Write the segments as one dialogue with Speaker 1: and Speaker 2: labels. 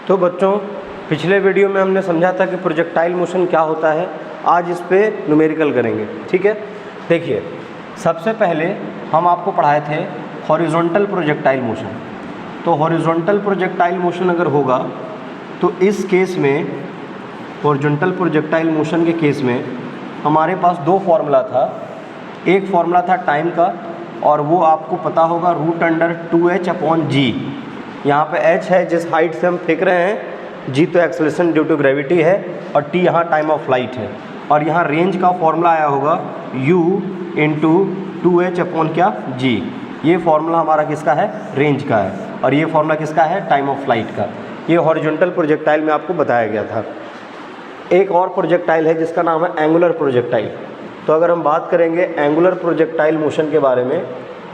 Speaker 1: तो बच्चों, पिछले वीडियो में हमने समझा था कि प्रोजेक्टाइल मोशन क्या होता है। आज इस पे न्यूमेरिकल करेंगे, ठीक है। देखिए, सबसे पहले हम आपको पढ़ाए थे हॉरिजॉन्टल प्रोजेक्टाइल मोशन। तो हॉरिजॉन्टल प्रोजेक्टाइल मोशन अगर होगा तो इस केस में, हॉरिजॉन्टल प्रोजेक्टाइल मोशन के केस में हमारे पास दो फार्मूला था। एक फार्मूला था टाइम का, और वो आपको पता होगा √2h/g। यहाँ पे h है जिस हाइट से हम फेंक रहे हैं, g तो एक्सेलरेशन ड्यू टू ग्रेविटी है, और t यहाँ टाइम ऑफ फ्लाइट है। और यहाँ रेंज का फॉर्मूला आया होगा u × 2h/g। ये फार्मूला हमारा किसका है? रेंज का है। और ये फार्मूला किसका है? टाइम ऑफ फ्लाइट का। ये हॉरिजॉन्टल प्रोजेक्टाइल में आपको बताया गया था। एक और प्रोजेक्टाइल है जिसका नाम है एंगुलर प्रोजेक्टाइल। तो अगर हम बात करेंगे एंगुलर प्रोजेक्टाइल मोशन के बारे में,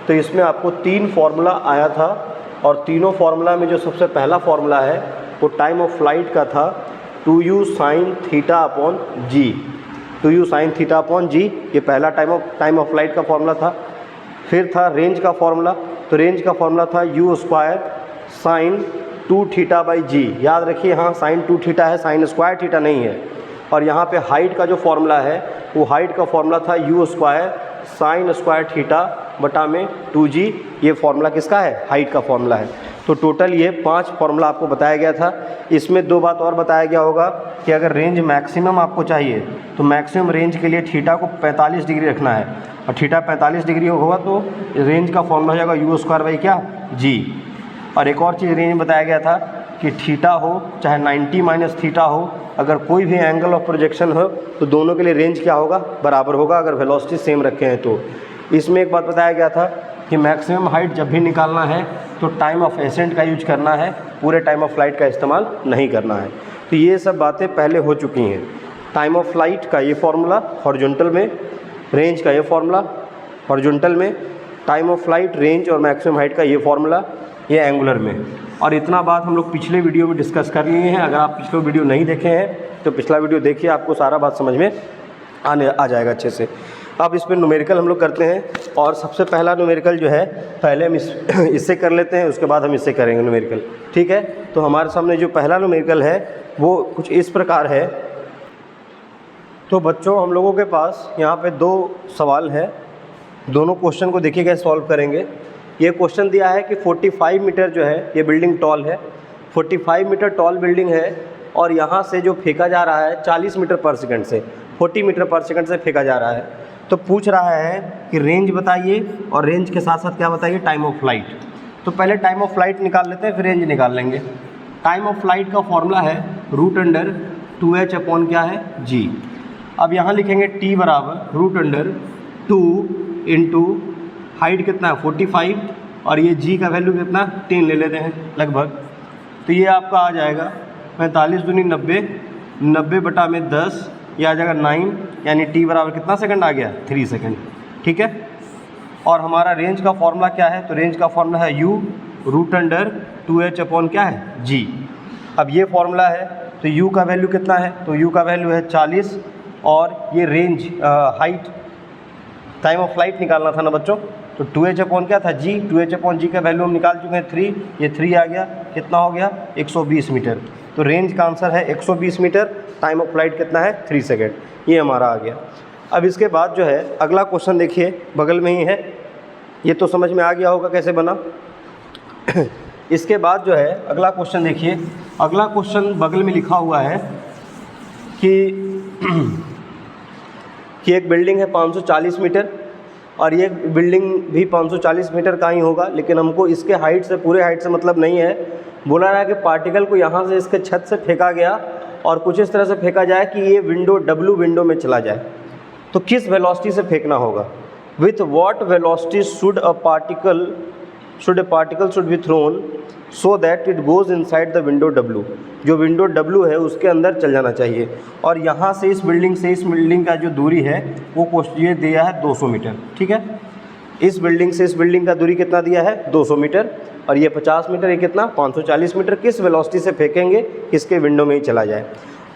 Speaker 1: तो इसमें आपको 3 फार्मूला आया था, और तीनों फार्मूला में जो सबसे पहला फार्मूला है वो टाइम ऑफ फ्लाइट का था 2u sin θ/g। 2u sin θ/g ये पहला टाइम ऑफ फ्लाइट का फार्मूला था। फिर था रेंज का फार्मूला। तो रेंज का फार्मूला था u² sin 2θ/g। याद रखिए, यहाँ sin 2θ है, sin स्क्वायर थीटा नहीं है। और यहाँ पे हाइट का जो फार्मूला है वो हाइट का फार्मूला था u² sin स्क्वायर θ/2g। ये फार्मूला किसका है? हाइट का फार्मूला है। तो टोटल ये 5 फार्मूला आपको बताया गया था। इसमें 2 बात और बताया गया होगा कि अगर रेंज मैक्सिमम आपको चाहिए तो मैक्सिमम रेंज के लिए थीटा को 45 डिग्री रखना है, और थीटा 45 डिग्री होगा तो रेंज का फार्मूला हो जाएगा u²/g। और एक और चीज़ रेंज बताया गया था कि थीटा हो चाहे 90 - थीटा हो, अगर कोई भी एंगल ऑफ प्रोजेक्शन हो तो दोनों के लिए रेंज क्या होगा? बराबर होगा, अगर वेलोसिटी सेम रखे हैं तो। इसमें एक बात बताया गया था कि मैक्सिमम हाइट जब भी निकालना है तो टाइम ऑफ एसेंट का यूज करना है, पूरे टाइम ऑफ फ्लाइट का इस्तेमाल नहीं करना है। तो ये सब बातें पहले हो चुकी हैं। टाइम ऑफ फ्लाइट का ये फार्मूला हॉरिजॉन्टल में, रेंज का ये फार्मूला हॉरिजॉन्टल में, टाइम ऑफ फ्लाइट, रेंज और मैक्सिमम हाइट का ये फार्मूला ये एंगुलर में। और इतना बात हम लोग पिछले वीडियो में डिस्कस कर लिए हैं। अगर आप पिछले वीडियो नहीं देखे हैं तो पिछला वीडियो देखिए, आपको सारा बात समझ में आ जाएगा अच्छे से। अब इस पर न्यूमेरिकल हम लोग करते हैं, और सबसे पहला न्यूमेरिकल जो है पहले हम इससे कर लेते हैं, उसके बाद हम इससे करेंगे न्यूमेरिकल, ठीक है। तो हमारे सामने जो पहला न्यूमेरिकल है वो कुछ इस प्रकार है। तो बच्चों, हम लोगों के पास यहाँ पे 2 सवाल है। दोनों क्वेश्चन को देखिए कैसे सॉल्व करेंगे। ये क्वेश्चन दिया है कि 45 मीटर जो है ये बिल्डिंग टॉल है, 45 मीटर टॉल बिल्डिंग है, और यहाँ से जो फेंका जा रहा है 40 मीटर पर सेकंड से, 40 मीटर पर सेकंड से फेंका जा रहा है। तो पूछ रहा है कि रेंज बताइए, और रेंज के साथ साथ क्या बताइए? Time of flight. तो पहले टाइम ऑफ फ्लाइट निकाल लेते हैं, फिर रेंज निकाल लेंगे। टाइम ऑफ फ्लाइट का फॉर्मूला है √2h/g। अब यहाँ लिखेंगे t = √2 × हाइट कितना है 45, और ये g का वैल्यू कितना 10 ले लेते हैं लगभग। तो ये आपका आ जाएगा 45 दूनी 90, 90/10, ये आ जाएगा 9, यानी t बराबर कितना सेकंड आ गया? 3 सेकंड, ठीक है। और हमारा रेंज का फॉर्मूला क्या है? तो रेंज का फॉर्मूला है u √2h/g। अब ये फॉर्मूला है, तो u का वैल्यू कितना है? तो u का वैल्यू है 40, और ये range height time of flight निकालना था ना बच्चों। तो 2h/ क्या था? g। 2h/g का वैल्यू हम निकाल चुके हैं 3, ये 3 आ गया, कितना हो गया? 120 मीटर। तो रेंज का आंसर है 120 मीटर, टाइम ऑफ फ्लाइट कितना है? 3 सेकेंड। ये हमारा आ गया। अब इसके बाद जो है अगला क्वेश्चन देखिए, बगल में ही है, ये तो समझ में आ गया होगा कैसे बना। इसके बाद जो है अगला क्वेश्चन देखिए। अगला क्वेश्चन बगल में लिखा हुआ है कि एक बिल्डिंग है 540 मीटर, और ये बिल्डिंग भी 540 मीटर का ही होगा, लेकिन हमको इसके हाइट से, पूरे हाइट से मतलब नहीं है। बोला रहा है कि पार्टिकल को यहाँ से इसके छत से फेंका गया, और कुछ इस तरह से फेंका जाए कि ये विंडो W विंडो में चला जाए। तो किस वेलोसिटी से फेंकना होगा? With what velocity should a particle should be thrown so that it goes inside the window W। जो विंडो W है उसके अंदर चल जाना चाहिए। और यहाँ से इस बिल्डिंग का जो दूरी है वो ये दिया है 200 मीटर, ठीक है। इस बिल्डिंग से इस बिल्डिंग का दूरी कितना दिया है? 200 मीटर, और ये 50 मीटर, ये कितना? 540 मीटर। किस वेलोसिटी से फेंकेंगे किसके विंडो में ही चला जाए।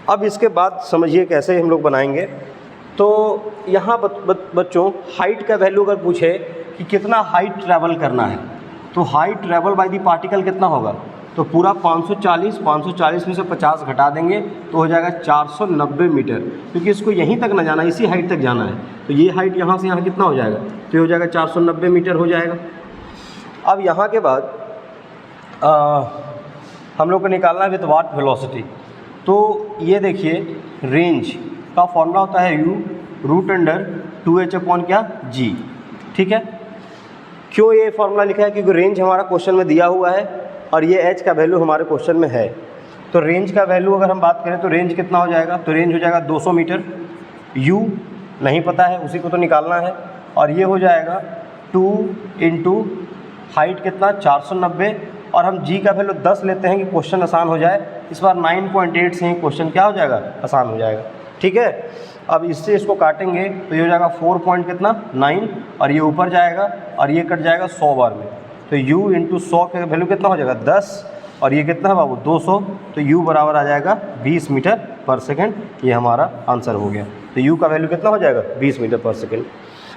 Speaker 1: अब इसके बाद समझिए कैसे हम लोग बनाएंगे। तो यहाँ बच्चों हाइट का वैल्यू अगर पूछे कि कितना हाइट ट्रैवल करना है, तो height travel by the particle कितना होगा? तो पूरा 540 में से 50 घटा देंगे तो हो जाएगा 490 मीटर, क्योंकि इसको यहीं तक ना जाना, इसी हाइट तक जाना है। तो ये हाइट यहाँ से यहाँ कितना हो जाएगा, तो ये हो जाएगा 490 मीटर हो जाएगा। अब यहाँ के बाद हम लोग को निकालना है विथ व्हाट वेलोसिटी। तो ये देखिए रेंज का फॉर्मूला होता है u√2h अपॉन क्या g, ठीक है। क्यों ये फॉर्मूला लिखा है, क्योंकि रेंज हमारा क्वेश्चन में दिया हुआ है और ये h का वैल्यू हमारे क्वेश्चन में है। तो रेंज का वैल्यू अगर हम बात करें तो रेंज कितना हो जाएगा, तो रेंज हो जाएगा 200 मीटर, u नहीं पता है उसी को तो निकालना है, और ये हो जाएगा 2 इंटू हाइट कितना 490, और हम g का वैल्यू 10 लेते हैं कि क्वेश्चन आसान हो जाए। इस बार 9.8 से ही क्वेश्चन क्या हो जाएगा, आसान हो जाएगा, ठीक है। अब इससे इसको काटेंगे तो ये हो जाएगा 4 पॉइंट कितना 9, और ये ऊपर जाएगा और ये कट जाएगा 100 बार में, तो u इंटू 100 का वैल्यू कितना हो जाएगा 10, और ये कितना है बाबू 200, तो u बराबर आ जाएगा 20 मीटर पर सेकेंड। ये हमारा आंसर हो गया। तो u का वैल्यू कितना हो जाएगा 20 मीटर पर सेकेंड,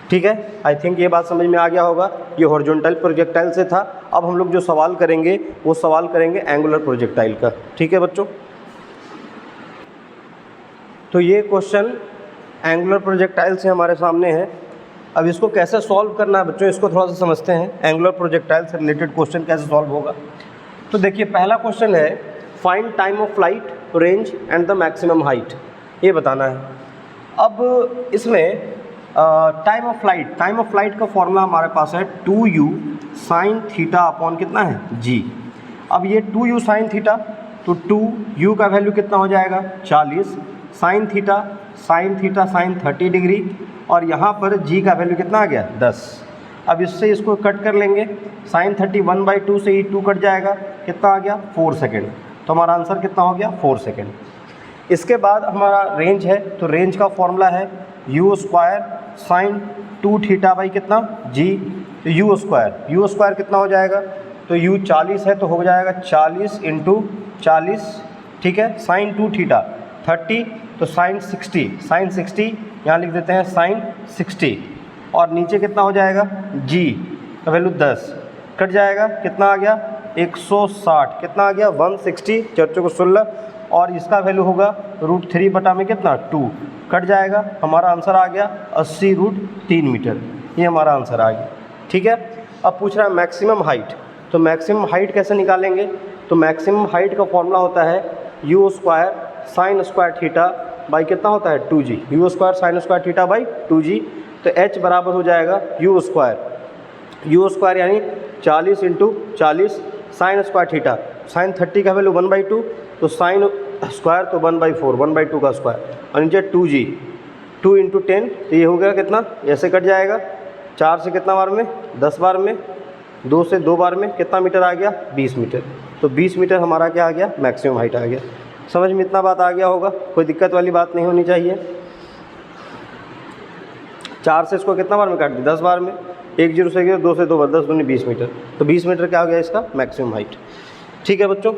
Speaker 1: ठीक है। आई थिंक ये बात समझ में आ गया होगा। ये हॉरिजॉन्टल प्रोजेक्टाइल से था। अब हम लोग जो सवाल करेंगे वो सवाल करेंगे एंगुलर प्रोजेक्टाइल का, ठीक है बच्चों। तो ये क्वेश्चन एंगुलर प्रोजेक्टाइल से हमारे सामने है। अब इसको कैसे सॉल्व करना है बच्चों, इसको थोड़ा सा समझते हैं। एंगुलर प्रोजेक्टाइल से रिलेटेड क्वेश्चन कैसे सॉल्व होगा। तो देखिए पहला क्वेश्चन है find time of flight, range and the maximum height, ये बताना है। अब इसमें टाइम ऑफ फ्लाइट का फॉर्मूला हमारे पास है 2u साइन थीटा अपॉन कितना है g। अब ये 2u साइन थीटा, तो 2u का वैल्यू कितना हो जाएगा 40, साइन थीटा साइन 30 डिग्री, और यहाँ पर g का वैल्यू कितना आ गया 10। अब इससे इसको कट कर लेंगे, साइन 30 1/2 से ही 2 कट जाएगा, कितना आ गया 4 सेकेंड। तो हमारा आंसर कितना हो गया 4 सेकेंड। इसके बाद हमारा रेंज है, तो रेंज का फॉर्मूला है u square sine 2 theta by कितना g, तो u स्क्वायर कितना हो जाएगा, तो u 40 है तो हो जाएगा 40 इंटू 40, ठीक है। साइन 2 थीटा 30, तो साइन 60 यहाँ लिख देते हैं साइन 60, और नीचे कितना हो जाएगा g का वैल्यू 10 कट जाएगा, कितना आ गया 160, कितना आ गया 160 4 को 16, और इसका वैल्यू होगा √3 बटा में कितना 2 कट जाएगा। हमारा आंसर आ गया 80√3 मीटर, ये हमारा आंसर आ गया, ठीक है। अब पूछ रहा है मैक्सिमम हाइट, तो मैक्सिमम हाइट कैसे निकालेंगे। तो मैक्सिमम हाइट का फॉर्मूला होता है u square sine square theta by कितना होता है 2g, u square sine square theta by 2g। तो h बराबर हो जाएगा u स्क्वायर यानी 40 into 40 sine square theta, sine 30 का वैल्यू 1/2, तो साइन स्क्वायर तो 1/4 1/2 का स्क्वायर, और नीचे 2g 2 इंटू 10, तो ये हो गया कितना, ऐसे कट जाएगा 4 से कितना बार में 10 बार में, 2 से 2 बार में कितना मीटर आ गया 20 मीटर। तो 20 मीटर हमारा क्या आ गया मैक्सिमम हाइट आ गया। समझ में इतना बात आ गया होगा, कोई दिक्कत वाली बात नहीं होनी चाहिए। 4 से इसको कितना बार में काट दिया 10 बार में, 1 0 से 2 से 2 बार 10 दूनी 20 मीटर, तो 20 मीटर क्या हो गया इसका मैक्सिमम हाइट, ठीक है बच्चों।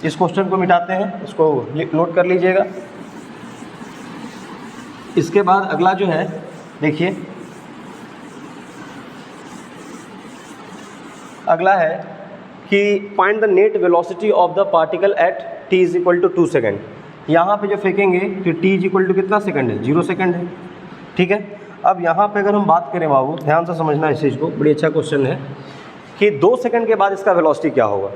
Speaker 1: इस क्वेश्चन को मिटाते हैं, इसको नोट कर लीजिएगा। इसके बाद अगला जो है देखिए, अगला है कि find the net velocity of the particle at t = 2 second. यहाँ पे जो फेंकेंगे तो t = कितना सेकंड है 0 सेकंड है, ठीक है। अब यहाँ पे अगर हम बात करें बाबू, ध्यान से समझना इस चीज़ को, बड़ी अच्छा क्वेश्चन है कि 2 सेकंड के बाद इसका वेलोसिटी क्या होगा।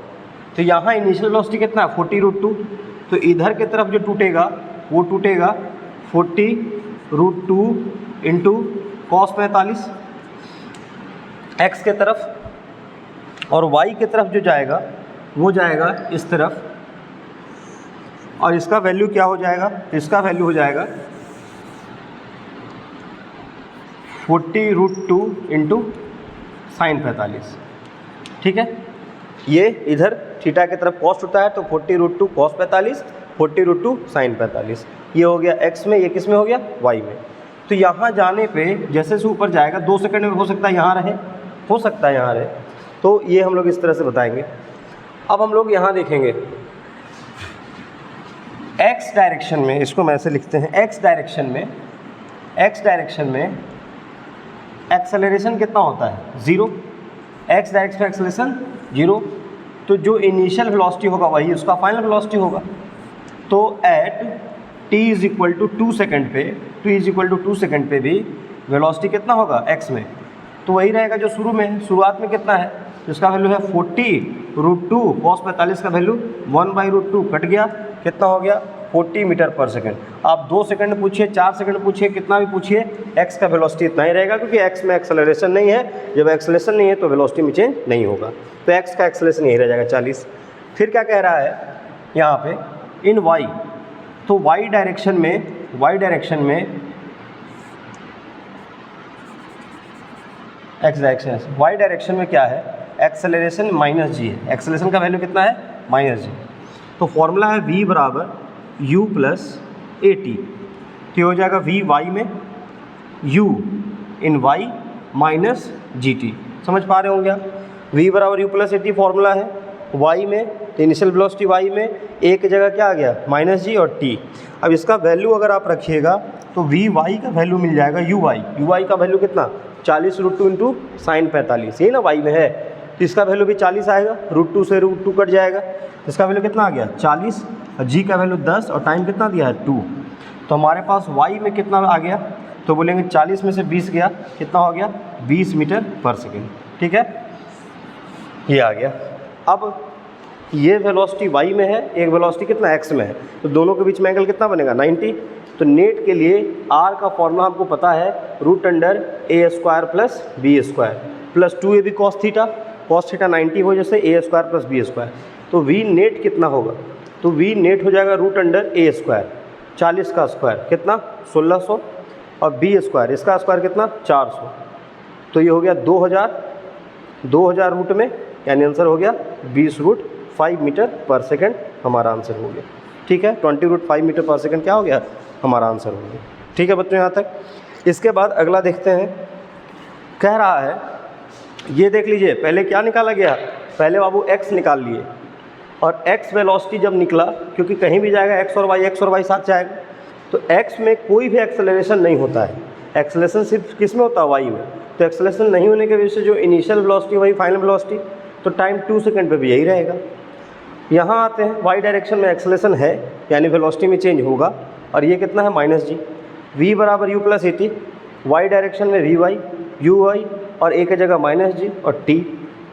Speaker 1: तो यहाँ इनिशियल वेलोसिटी कितना है 40√2, तो इधर की तरफ जो टूटेगा वो टूटेगा 40√2 इंटू cos 45 x के तरफ, और y की तरफ जो जाएगा वो जाएगा इस तरफ, और इसका वैल्यू क्या हो जाएगा, इसका वैल्यू हो जाएगा 40√2 इंटू साइन 45, ठीक है। ये इधर थीटा की तरफ कॉस होता है तो 40√2 cos 45, 40√2 साइन 45, ये हो गया x में, ये किस में हो गया y में। तो यहाँ जाने पे जैसे से ऊपर जाएगा 2 सेकंड में हो सकता है यहाँ रहे, हो सकता है यहाँ रहे, तो ये हम लोग इस तरह से बताएंगे। अब हम लोग यहाँ देखेंगे x डायरेक्शन में, इसको मैं ऐसे लिखते हैं, x डायरेक्शन में एक्सेलरेशन कितना होता है 0, x डायरेक्शन में एक्सेलरेशन 0, तो जो इनिशियल वेलोसिटी होगा वही उसका फाइनल वेलोसिटी होगा। तो at t is equal to 2 second पे, पे भी वेलोसिटी कितना होगा x में, तो वही रहेगा जो शुरू में है। शुरुआत में कितना है, जिसका वैल्यू है 40√2 cos 45 का वैल्यू 1/√2 कट गया, कितना हो गया 40 मीटर पर सेकेंड। आप 2 सेकंड पूछिए, 4 सेकंड पूछिए, कितना भी पूछिए, x का वेलोसिटी इतना ही रहेगा, क्योंकि x में एक्सेलरेशन नहीं है। जब एक्सेलरेशन नहीं है तो वेलोसिटी में चेंज नहीं होगा, तो x का एक्सेलरेशन यही रह जाएगा 40। फिर क्या कह रहा है यहाँ पे, इन y, तो y डायरेक्शन में x डायरेक्शन में क्या है, एक्सेलरेशन -g है। एक्सेलरेशन का वैल्यू कितना है, -g। तो फॉर्मूला है v बराबर u प्लस ए टी, तो हो जाएगा v y में u इन y माइनस जी टी। समझ पा रहे होंगे आप, v बराबर u प्लस ए टी फॉर्मूला है, y में इनिशियल वेलोसिटी y में a की जगह क्या आ गया -g और t। अब इसका वैल्यू अगर आप रखिएगा तो v y का वैल्यू मिल जाएगा u y का वैल्यू कितना 40√2 इंटू साइन 45, यही ना y में है, तो इसका वैल्यू भी 40 आएगा, √2 से √2 कट जाएगा, इसका वैल्यू कितना आ गया 40, और g का वैल्यू 10 और टाइम कितना दिया है 2। तो हमारे पास y में कितना आ गया, तो बोलेंगे 40 में से 20 गया, कितना हो गया 20 मीटर पर सेकेंड। ठीक है, ये आ गया। अब ये वेलोसिटी y में है, एक वेलोसिटी कितना x में है, तो दोनों के बीच में एंगल कितना बनेगा 90। तो नेट के लिए r का फॉर्मूला हमको पता है √a² plus b² plus 2ab cos theta 90 हो जैसे a² प्लस b²। तो v नेट कितना होगा, तो v नेट हो जाएगा √a², 40 का स्क्वायर कितना 1600 और b² इसका स्क्वायर कितना 400, तो ये हो गया 2000 रूट में, यानी आंसर हो गया 20√5 मीटर पर सेकेंड, हमारा आंसर हो गया। ठीक है, 20√5 मीटर पर सेकेंड क्या हो गया, हमारा आंसर हो गया। ठीक है बच्चों, यहाँ तक। इसके बाद अगला देखते हैं, कह रहा है, ये देख लीजिए, पहले क्या निकाला गया, पहले बाबू x निकाल लिए, और x वेलोसिटी जब निकला, क्योंकि कहीं भी जाएगा x और y साथ जाएगा, तो x में कोई भी एक्सेलरेशन नहीं होता है, एक्सेलरेशन सिर्फ किस में होता है y में। तो एक्सेलरेशन नहीं होने की वजह से जो इनिशियल वेलोसिटी वही फाइनल वेलोसिटी, तो टाइम 2 सेकंड पे भी यही रहेगा। यहाँ आते हैं, y डायरेक्शन में एक्सेलरेशन है, यानी वेलोसिटी में चेंज होगा, और ये कितना है -g। v बराबर u प्लस ए टी, वाई डायरेक्शन में vy uy और a की जगह -g और t।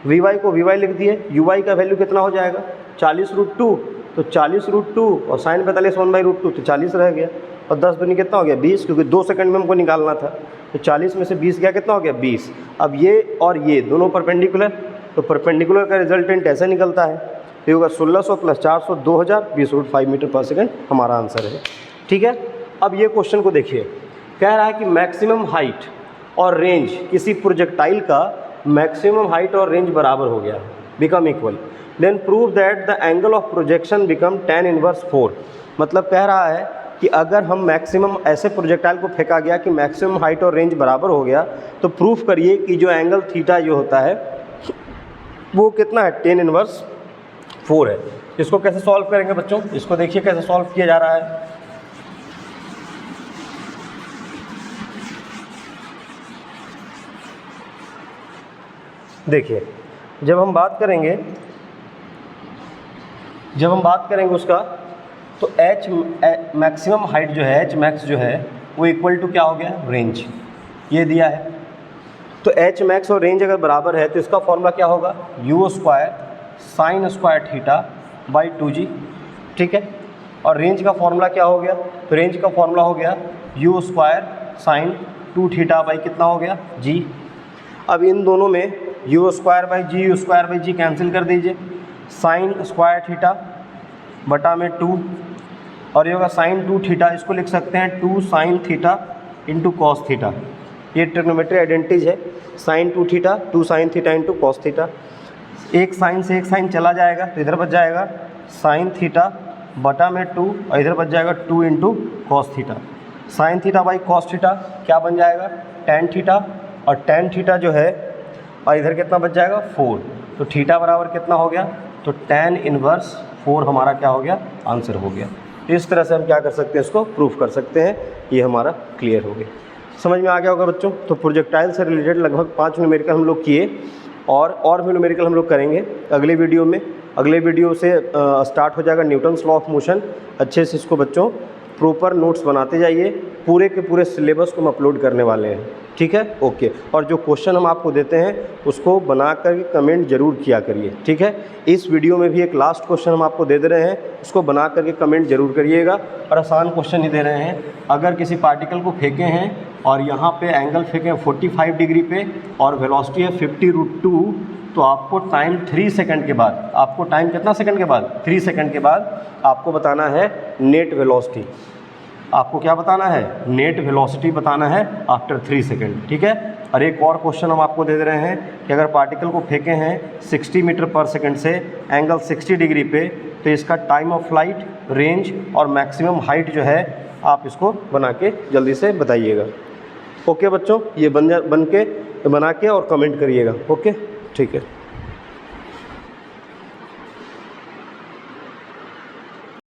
Speaker 1: vy को vy लिख दिए, uy का वैल्यू कितना हो जाएगा 40√2, तो 40√2 और साइन 45 1/√2, तो 40 रह गया, और 10 दूनी कितना हो गया 20, क्योंकि 2 सेकंड में हमको निकालना था, तो 40 में से 20 गया, कितना हो गया 20। अब ये और ये दोनों परपेंडिकुलर, तो परपेंडिकुलर का रिजल्टेंट ऐसे निकलता है, तो होगा 1600 प्लस 400 2000, 20√5 मीटर पर सेकेंड हमारा आंसर है। ठीक है, अब ये क्वेश्चन को देखिए, कह रहा है कि मैक्सिमम हाइट और रेंज किसी प्रोजेक्टाइल का मैक्सिमम हाइट और रेंज बराबर हो गया, become equal, then prove that the angle of projection become tan inverse 4। मतलब कह रहा है कि अगर हम मैक्सिमम ऐसे प्रोजेक्टाइल को फेंका गया कि मैक्सिमम हाइट और रेंज बराबर हो गया, तो प्रूफ करिए कि जो एंगल थीटा जो होता है वो कितना है tan इनवर्स 4 है। इसको कैसे सॉल्व करेंगे बच्चों, इसको देखिए कैसे सॉल्व किया जा रहा है। देखिए, जब हम बात करेंगे उसका, तो h मैक्सिमम हाइट जो है, h मैक्स जो है वो इक्वल टू क्या हो गया रेंज, ये दिया है। तो h मैक्स और रेंज अगर बराबर है तो इसका फॉर्मूला क्या होगा u² sign square theta by 2g। ठीक है, और रेंज का फॉर्मूला क्या हो गया, तो रेंज का फॉर्मूला हो गया u² साइन 2 थीटा बाई कितना हो गया g। अब इन दोनों में u² बाई जी कैंसिल कर दीजिए, साइन स्क्वायर थीटा बटा में 2, और ये होगा साइन 2 थीटा, इसको लिख सकते हैं 2 sine theta into cos theta. ये ट्रिग्नोमेट्री आइडेंटिटी है, sine 2 theta 2 sine theta into cos theta. एक साइन से एक साइन चला जाएगा, तो इधर बच जाएगा साइन थीटा बटा में 2, और इधर बच जाएगा 2 into cos theta. Sine theta by cos theta क्या बन जाएगा टेन थीटा, और टेन थीटा जो है, और इधर कितना बच जाएगा 4, तो थीटा बराबर कितना हो गया, तो tan इनवर्स 4 हमारा क्या हो गया आंसर हो गया। इस तरह से हम क्या कर सकते हैं, इसको प्रूफ कर सकते हैं। ये हमारा क्लियर हो गया, समझ में आ गया होगा बच्चों। तो प्रोजेक्टाइल से रिलेटेड लगभग 5 न्यूमेरिकल हम लोग किए, और भी न्यूमेरिकल हम लोग करेंगे अगले वीडियो में। अगले वीडियो से स्टार्ट हो जाएगा न्यूटन्स लॉ ऑफ मोशन। अच्छे से इसको बच्चों प्रॉपर नोट्स बनाते जाइए, पूरे के पूरे सिलेबस को हम अपलोड करने वाले हैं, ठीक है। ओके, और जो क्वेश्चन हम आपको देते हैं उसको बना कर कमेंट जरूर किया करिए, ठीक है। इस वीडियो में भी एक लास्ट क्वेश्चन हम आपको दे रहे हैं, उसको बना करके कमेंट जरूर करिएगा। और आसान क्वेश्चन ही दे रहे हैं, अगर किसी पार्टिकल को फेंके हैं और यहाँ पे एंगल फेंके 45 डिग्री पे और वेलोसिटी है 50√2, तो आपको टाइम 3 सेकंड के बाद, आपको टाइम कितना सेकंड के बाद, 3 सेकंड के बाद आपको बताना है नेट वेलोसिटी। आपको क्या बताना है, नेट वेलोसिटी बताना है आफ्टर 3 सेकंड, ठीक है। और एक और क्वेश्चन हम आपको दे रहे हैं कि अगर पार्टिकल को फेंके हैं 60 मीटर पर सेकंड से एंगल 60 डिग्री पे, तो इसका टाइम ऑफ फ्लाइट, रेंज और मैक्सिमम हाइट जो है आप इसको बना के जल्दी से बताइएगा। ओके बच्चों, ये बना के और कमेंट करिएगा। ओके, ठीक है।